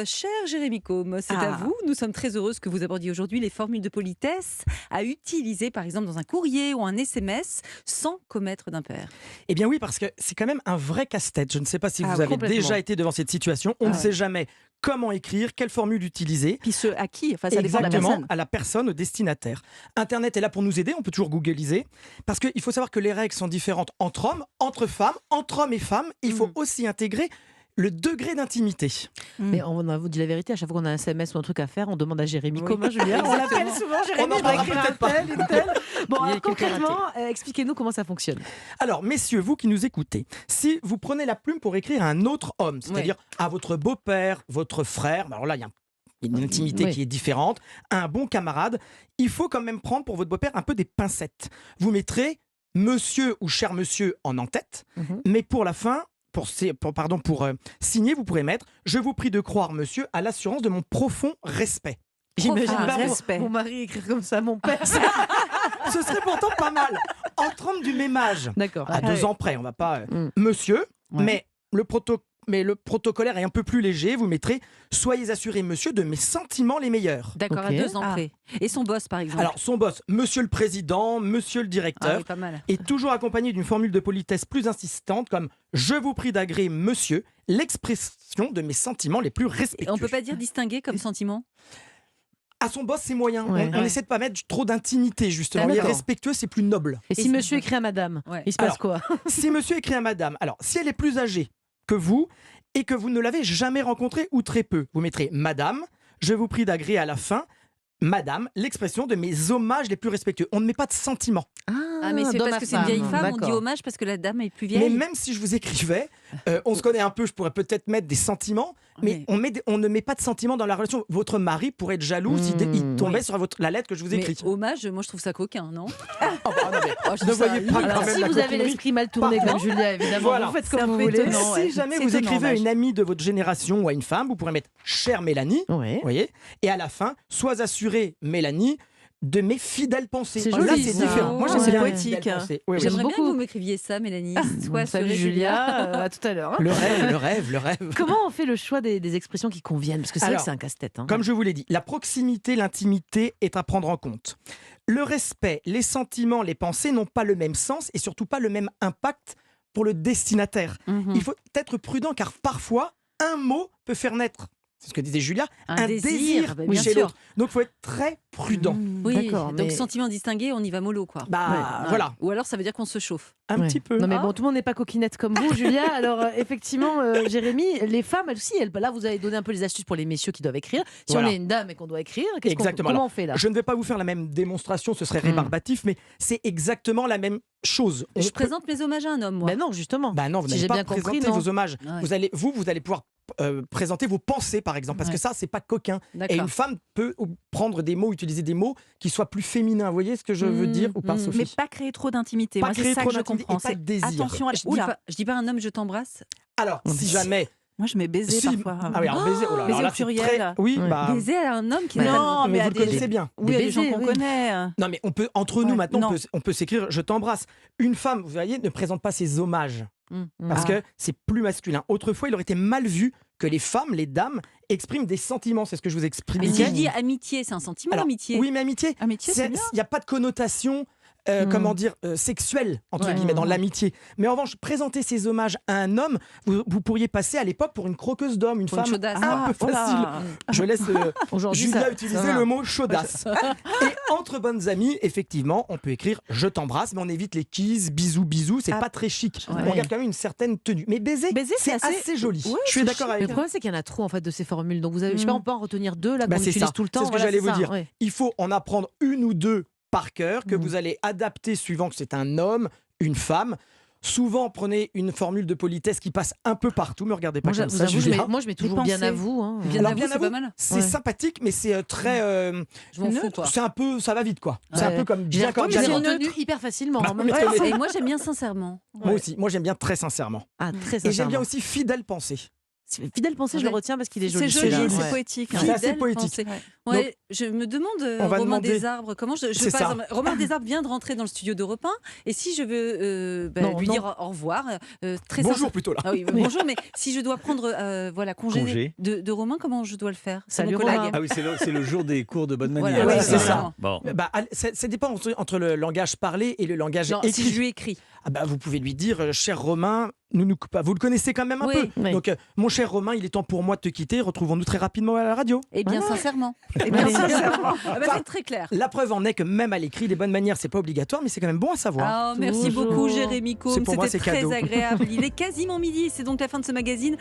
Cher Jérémy Combe, c'est à vous. Nous sommes très heureuses que vous abordiez aujourd'hui les formules de politesse à utiliser, par exemple, dans un courrier ou un SMS, sans commettre d'impair. Eh bien oui, parce que c'est quand même un vrai casse-tête. Je ne sais pas si vous avez complètement. déjà été devant cette situation. On ne sait jamais comment écrire, quelle formule utiliser. Puis ce à qui? Enfin, ça dépend de la Exactement, personne. à la personne, au destinataire. Internet est là pour nous aider, on peut toujours googliser. Parce qu'il faut savoir que les règles sont différentes entre hommes, entre femmes, entre hommes et femmes. Il faut aussi intégrer le degré d'intimité. Mais on a vous dit la vérité, à chaque fois qu'on a un SMS ou un truc à faire, on demande à Jérémy comment Julien. On l'appelle souvent Jérémy, On en je dois parlera écrire peut-être un pas. tel, une telle. Bon, Il y a alors, quelques concrètement, expliquez-nous comment ça fonctionne. Alors, messieurs, vous qui nous écoutez, si vous prenez la plume pour écrire à un autre homme, c'est-à-dire à votre beau-père, votre frère, alors là, il y a une intimité qui est différente, un bon camarade, il faut quand même prendre pour votre beau-père un peu des pincettes. Vous mettrez monsieur ou cher monsieur en en-tête, mais pour la fin, pour signer, vous pourrez mettre « Je vous prie de croire, monsieur, à l'assurance de mon profond respect ». J'imagine pas respect. mon mari écrire comme ça, mon père. Ce serait pourtant pas mal. Entre hommes du même âge, D'accord. à 2 ans près, on va pas monsieur, mais le protocolaire est un peu plus léger. Vous mettrez « Soyez assuré, monsieur, de mes sentiments les meilleurs ». D'accord, à 2 ans près. Et son boss, par exemple. Alors, son boss, monsieur le président, monsieur le directeur, pas mal. est toujours accompagné d'une formule de politesse plus insistante comme « Je vous prie d'agréer, monsieur, l'expression de mes sentiments les plus respectueux ». On ne peut pas dire distinguer comme sentiment? À son boss, c'est moyen. Ouais. On essaie de pas mettre trop d'intimité, justement. Les D'accord. respectueux, c'est plus noble. Et si monsieur écrit à madame, il se passe quoi? Si monsieur écrit à madame, alors si elle est plus âgée que vous et que vous ne l'avez jamais rencontrée ou très peu, vous mettrez madame, je vous prie d'agréer à la fin, madame, l'expression de mes hommages les plus respectueux. On ne met pas de sentiments. Ah, mais c'est d'homme parce à que c'est une vieille femme, femme, on dit d'accord. hommage parce que la dame est plus vieille. Mais même si je vous écrivais, on se connaît un peu, je pourrais peut-être mettre des sentiments, mais on ne met pas de sentiments dans la relation. Votre mari pourrait être jaloux s'il il tombait sur la lettre que je vous Mais écris. hommage, moi je trouve ça coquin, non? Ne voyez pas Alors, quand même si la vous avez coquinerie. l'esprit mal tourné Par comme Julia, évidemment, Voilà. vous faites C'est comme un vous peu voulez. étonnant. Si ouais. jamais C'est vous étonnant, écrivez à hommage. une amie de votre génération ou à une femme, vous pourrez mettre « Chère Mélanie Ouais. », voyez, et à la fin, « Sois assurée, Mélanie, de mes fidèles pensées ». C'est Là, joli, c'est ça. différent. Moi, Ouais. j'aime C'est bien les poétique. fidèles pensées. Oui, oui. J'aime J'aimerais bien que beaucoup. vous m'écriviez ça, Mélanie. Bon, salut Julia, à tout à l'heure. Le rêve, le rêve, le rêve. Comment on fait le choix des expressions qui conviennent? Parce que c'est vrai que Alors, c'est un casse-tête. Hein. Comme je vous l'ai dit, la proximité, l'intimité est à prendre en compte. Le respect, les sentiments, les pensées n'ont pas le même sens et surtout pas le même impact pour le destinataire. Il faut être prudent car parfois, un mot peut faire naître, c'est ce que disait Julia, un désir bah, bien chez sûr. l'autre. Donc il faut être très prudent. Oui, D'accord, donc mais- sentiment distingué, on y va mollo, quoi. Bah voilà, Ou alors ça veut dire qu'on se chauffe. un Ouais. petit peu. Non mais bon, tout le monde n'est pas coquinette comme vous, Julia. Alors effectivement, Jérémy, les femmes elles aussi, là vous avez donné un peu les astuces pour les messieurs qui doivent écrire. Si Voilà. on est une dame et qu'on doit écrire, Exactement. comment Alors, on fait là? Je ne vais pas vous faire la même démonstration, ce serait rébarbatif, mais c'est exactement la même chose. Je présente mes hommages à un homme, moi. Ben non, justement. Bah non, vous Si n'allez j'ai pas bien compris, présenter non. vos hommages. Ouais. Vous allez pouvoir présenter vos pensées, par exemple, parce que ça, c'est pas coquin. Et D'accord. une femme peut prendre des mots, utiliser des mots qui soient plus féminins. Vous voyez ce que je veux dire ou pas, Sophie? Mais pas créer trop d'intimité. Pas Moi, c'est créer ça trop que je d'intimité comprends. et pas de C'est désir. attention à la... Je dis pas à un homme je t'embrasse. Alors, si jamais... Moi, je mets baiser Si- parfois. Ah oui, alors baiser, oh là, baiser alors au là, c'est pluriel. très- Oui, Ouais. bah... Baiser à un homme qui Mais n'a non, mais mais vous à le des- connaissez bien. Oui, à des gens baisers, qu'on oui. connaît. Non, mais on peut, entre nous, Ouais, maintenant, non. on peut s'écrire « je t'embrasse ». Une femme, vous voyez, ne présente pas ses hommages. Parce Ah. que c'est plus masculin. Autrefois, il aurait été mal vu que les femmes, les dames, expriment des sentiments. C'est ce que je vous exprime. Mais si je dis amitié, c'est un sentiment, Alors, amitié. Oui, mais amitié, Amitié, c'est bien. il n'y a pas de connotation, comment dire, sexuelle, entre Ouais. guillemets, dans l'amitié. Mais en revanche, présenter ses hommages à un homme, vous pourriez passer à l'époque pour une croqueuse d'homme, une Pour une femme chaudasse. un peu oh là. facile. Je laisse Aujourd'hui, Julia ça utiliser va. le mot chaudasse. Et entre bonnes amies, effectivement, on peut écrire « je t'embrasse », mais on évite les kisses, bisous, bisous, c'est Ah. pas très chic. Ouais. On garde quand même une certaine tenue. Mais baiser, Baiser, c'est c'est assez- assez joli. Ouais, je suis c'est d'accord Mais avec le vous. problème, c'est qu'il y en a trop en fait de ces formules. Donc vous avez, je sais pas, on peut en retenir deux là Bah, qu'on c'est utilise ça. tout le temps. C'est ce que Voilà, j'allais vous ça, dire. ouais. Il faut en apprendre une ou deux par cœur que vous allez adapter suivant que c'est un homme, une femme. Souvent, prenez une formule de politesse qui passe un peu partout. Me regardez pas Moi, comme vous ça, avoue, Julia. moi, je mets toujours bien à vous. hein. Bien Alors, à vous, bien c'est à pas vous, mal. c'est Ouais. sympathique, mais c'est très. Je m'en fous, quoi. C'est un peu, ça va vite, quoi. C'est un Ouais. peu comme J'ai bien comme j'ai bien retenu hyper facilement. Bah, en même mais temps. attendez. Et moi, j'aime bien sincèrement. Moi aussi, moi j'aime bien très sincèrement. Ah, très Et j'aime bien sincèrement. aussi fidèle pensée. Fidèle pensée, je le retiens parce qu'il est joli. C'est joli, celui-là. c'est Ouais. poétique. C'est assez Fidèle poétique. pensée. Ouais, je me demande, on va Romain demander- Desarbres, comment C'est par ça. exemple, Romain Desarbres vient de rentrer dans le studio d'Europe 1, et si je veux Non, lui non. dire au revoir, très Bonjour sincère- plutôt là. Ah oui, bonjour, mais si je dois prendre congé, Congé. de Romain, comment je dois le faire? C'est Salut, mon collègue. Romain. Ah oui, c'est le jour des cours de bonne Voilà, manière. ouais, c'est ça. Bon. Bah, ça dépend entre le langage parlé et le langage Non, écrit. si je lui écris. Ah bah, vous pouvez lui dire, cher Romain, vous le connaissez quand même un Oui. peu. Oui. Donc, mon cher Romain, il est temps pour moi de te quitter. Retrouvons-nous très rapidement à la radio. Eh bien, Voilà. sincèrement. Eh Allez. bien, sincèrement. Ah bah, c'est très clair. La preuve en est que même à l'écrit, les bonnes manières, c'est pas obligatoire, mais c'est quand même bon à savoir. Ah, merci Toujours. beaucoup, Jérémy C'est Combe. pour moi, C'était c'est très cadeau. agréable. Il est quasiment midi. C'est donc la fin de ce magazine.